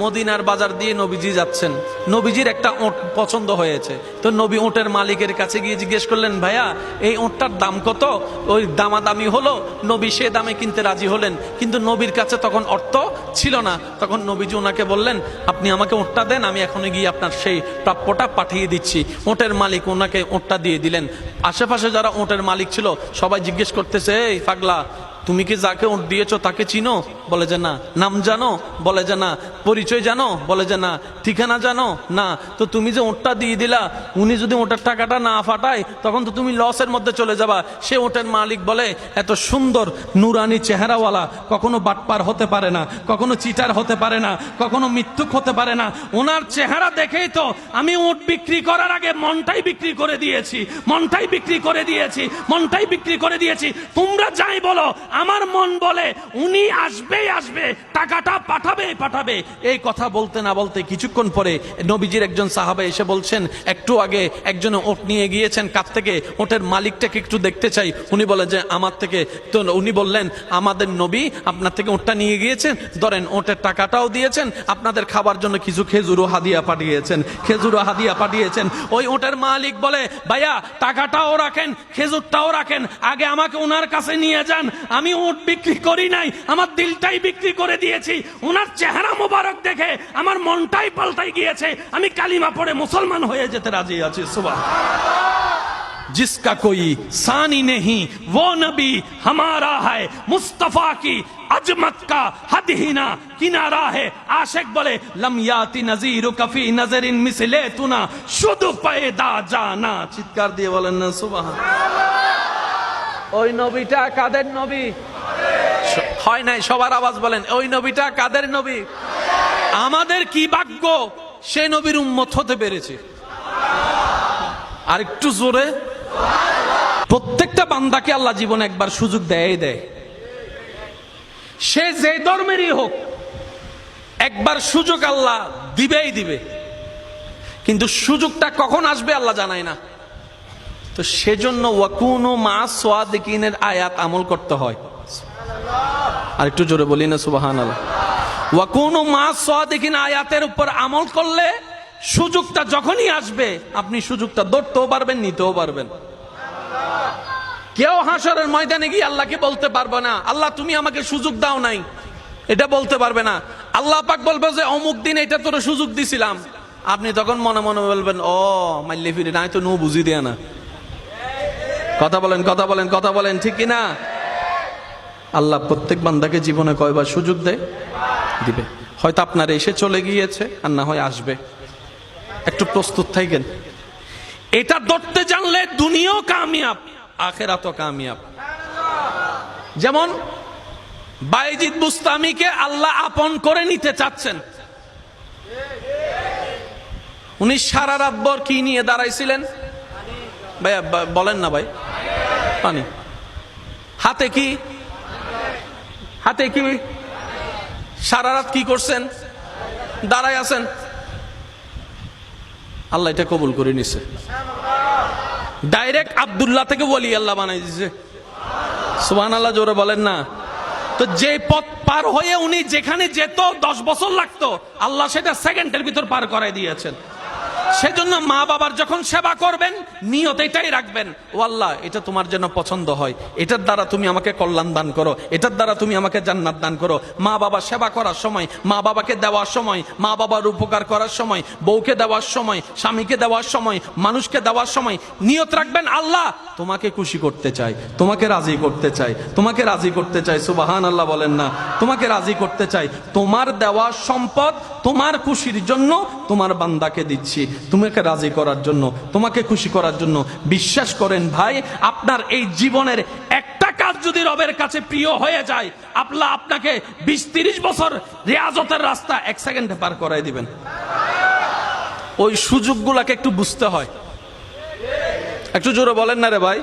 মদিনার বাজার দিয়ে নবীজি যাচ্ছেন, নবীজির একটা ওঁট পছন্দ হয়েছে। তো নবী ওঁটের মালিকের কাছে গিয়ে জিজ্ঞেস করলেন, ভাইয়া এই ওঁটটার দাম কত? ওই দামাদামি হলো, নবী সে দামে কিনতে রাজি হলেন, কিন্তু নবীর কাছে তখন অর্থ ছিল না। তখন নবীজি ওনাকে বললেন, আপনি আমাকে ওঁটটা দেন, আমি এখনই গিয়ে আপনার সেই প্রাপ্যটা পাঠিয়ে দিচ্ছি। ওঁটের মালিক ওনাকে ওঁটটা দিয়ে দিলেন। আশেপাশে যারা ওঁটের মালিক ছিল সবাই জিজ্ঞেস করতেছে, এই পাগলা, তুমি কি যাকে ওঁট দিয়েছো তাকে চিনো? বলে যে না। নাম জানো? বলে যে না। পরিচয় জানো? বলে যে না। ঠিকানা জানো? না। তো তুমি যে ওঁটটা দিয়ে দিলা, উনি যদি ওঁটের টাকাটা না ফাটায় তখন তো তুমি লসের মধ্যে চলে যাবা। সে ওঁটের মালিক বলে, এত সুন্দর নুরানি চেহারাওয়ালা কখনো বাটপার হতে পারে না, কখনো চিটার হতে পারে না, কখনো মিথ্যুক হতে পারে না। ওনার চেহারা দেখেই তো আমি ওঁট বিক্রি করার আগে মনটাই বিক্রি করে দিয়েছি, মনটাই বিক্রি করে দিয়েছি, মনটাই বিক্রি করে দিয়েছি। তোমরা যাই বলো, আমার মন বলে উনি আসবেই আসবে, টাকাটা পাঠাবে পাঠাবে। এই কথা বলতে না বলতে কিছুক্ষণ পরে নবীজির একজন সাহাবা এসে বলছেন, একটু আগে একজনে ওট নিয়ে গিয়েছেন, কাছ থেকে ওটের মালিকটাকে একটু দেখতে চাই। উনি বলে যে আমার থেকে। তো উনি বললেন, আমাদের নবী আপনার থেকে ওটটা নিয়ে গিয়েছেন, ধরেন ওটের টাকাটাও দিয়েছেন, আপনাদের খাবার জন্য কিছু খেজুরও হাদিয়া পাঠিয়েছেন, খেজুরও হাদিয়া পাঠিয়েছেন। ওই ওটের মালিক বলে, ভাইয়া টাকাটাও রাখেন, খেজুরটাও রাখেন, আগে আমাকে ওনার কাছে নিয়ে যান। আমি ওট বিক্রি করি নাই, আমার দিলটাই বিক্রি করে দিয়েছি। ওনার চেহারা মোবারক দেখে আমার মনটাই পাল্টাই গিয়েছে, আমি কালিমা পড়ে মুসলমান হয়ে যেতে রাজি আছি। সুবহান। जिसका कोई सानी नहीं वो नबी हमारा है, मुस्तफा की अजमत का हद ही ना किनारा है। आशिक बोले लम याति नजीर कफी नजरिन मिसले तुना शुद्ध पैदा जाना। চিৎকার দিয়ে বলেন না সুবহানাল্লাহ। ওই নবীটা কাদের নবী? হয় নাই, সবার আওয়াজ বলেন, ওই নবীটা কাদের নবী? আমাদের কি ভাগ্য সে নবীর উম্মত হতে পেরেছে। আর একটু জোরে। প্রত্যেকটা বান্দাকে আল্লাহ জীবনে একবার সুযোগ দেয় দেয়, সে যে ধর্মেরই হোক, একবার সুযোগ আল্লাহ দিবেই দিবে, কিন্তু সুযোগটা কখন আসবে আল্লাহ জানায় না। তো সেজন্য ওয়াকুনু মা সাদিকিনের আয়াত আমল করতে হয়। আর একটু জোরে বলি না সুবহানাল্লাহ। ওয়াকুনু মা সাদিকিন আয়াতের উপর আমল করলে সুযোগটা যখনই আসবে আপনি সুযোগটা ধরতেও পারবেন, নিতেও পারবেন। কেউ হাসরের ময়দানে গিয়ে আল্লাহকে বলতে পারবে না, আল্লাহ তুমি আমাকে সুযোগ দাও নাই, এটা বলতে পারবে না। আল্লাহ পাক বলবে যে অমুক দিন এটা তোর সুযোগ দিছিলাম। আপনি তখন মনে মনে বলবেন, ও মাইলে ফিরে নাই তো নো বুঝি দেয়া না। কথা বলেন, কথা বলেন, কথা বলেন, ঠিক কিনা? আল্লাহ প্রত্যেক বান্দাকে জীবনে কয়বার সুযোগ দেয়? দিবে। হয়তো আপনার এসে চলে গিয়েছে, আর না হয় আসবে। একটু প্রস্তুত থাকেন। এটা ধরতে জানলে দুনিয়াও কামিয়াব, আখিরাতও কামিয়াব। যেমন বাইজিদ বুস্তামিকে আল্লাহ আপন করে নিতে চাচ্ছেন। উনি সারা রাত ভর কি নিয়ে দাঁড়াইছিলেন? ভাইয়া বলেন না ভাই। পানি। হাতে কি? হাতে কি? সারা রাত কি করছেন? দাঁড়ায় আছেন। আল্লাহ এটা কবুল করে নিছে। ডাইরেক্ট আব্দুল্লাহ থেকে ওলি আল্লাহ বানাই দিছে। সুবহানাল্লাহ, জোরে বলেন না। তো যে পথ পার হয়ে উনি যেখানে যেত 10 বছর লাগতো, আল্লাহ সেটা সেকেন্ডের ভিতর পার করাই দিয়েছেন। সেজন্য মা বাবার যখন সেবা করবেন নিয়ত এটাই রাখবেন, ও আল্লাহ এটা তোমার যেন পছন্দ হয়, এটার দ্বারা তুমি আমাকে কল্যাণ দান করো, এটার দ্বারা তুমি আমাকে জান্নাত দান করো। মা বাবা সেবা করার সময়, মা বাবাকে দেওয়ার সময়, মা বাবার উপকার করার সময়, বউকে দেওয়ার সময়, স্বামীকে দেওয়ার সময়, মানুষকে দেওয়ার সময় নিয়ত রাখবেন, আল্লাহ তোমাকে খুশি করতে চাই, তোমাকে রাজি করতে চাই, তোমাকে রাজি করতে চাই। সুবহানাল্লাহ বলেন না। তোমাকে রাজি করতে চাই, তোমার দেওয়া সম্পদ তোমার খুশির জন্য তোমার বান্দাকে দিচ্ছি, তোমাকে রাজি করার জন্য, তোমাকে খুশি করার জন্য। বিশ্বাস করেন ভাই, আপনার এই জীবনের একটা কাজ যদি রবের কাছে প্রিয় হয়ে যায়, আল্লাহ আপনাকে 20-30 বছর রিয়াজতের রাস্তা 1 সেকেন্ডে পার করাই দিবেন। ওই সুযোগগুলোকে একটু বুঝতে হয়। একটু জোরে বলেন না রে ভাই।